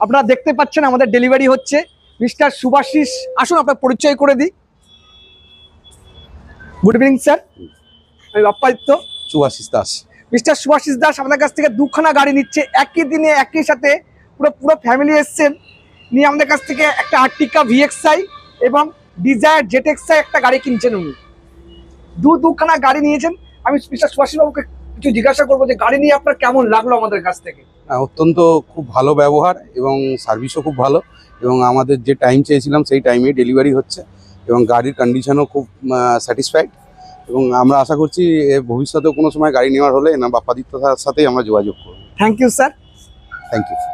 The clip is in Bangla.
আপনারা দেখতে পাচ্ছেন আমাদের ডেলিভারি হচ্ছে। মিস্টার সুভাশিস, আসুন আপনার পরিচয় করে দিই। গুড ইভিনিং স্যার, আমি বাপ্পাদিত্য। সুভাশিস দাস। মিস্টার সুভাশিস দাস আমাদের কাছ থেকে দুখানা গাড়ি নিচ্ছে একই দিনে, একই সাথে পুরো ফ্যামিলি এসছেন নিয়ে আমাদের কাছ থেকে একটা আর্টিকা ভিএক্সআই এবং ডিজায়ার জেটএক্সআই একটা গাড়ি কিনছেন উনি। দুখানা গাড়ি নিয়েছেন। আমি মিস্টার সুভাশিস বাবুকে কিছু জিজ্ঞাসা করবো যে গাড়ি নিয়ে আপনার কেমন লাগলো আমাদের কাছ থেকে। অত্যন্ত খুব ভালো ব্যবহার এবং সার্ভিসও খুব ভালো, এবং আমাদের যে টাইম চেয়েছিলাম সেই টাইমে ডেলিভারি হচ্ছে, এবং গাড়ির কন্ডিশনও খুব স্যাটিসফাইড। এবং আমরা আশা করছি ভবিষ্যতেও কোনো সময় গাড়ি নেওয়ার হলে না বাপ্পাদিত্যর সাথেই আমরা যোগাযোগ করব। Thank you sir. Thank you.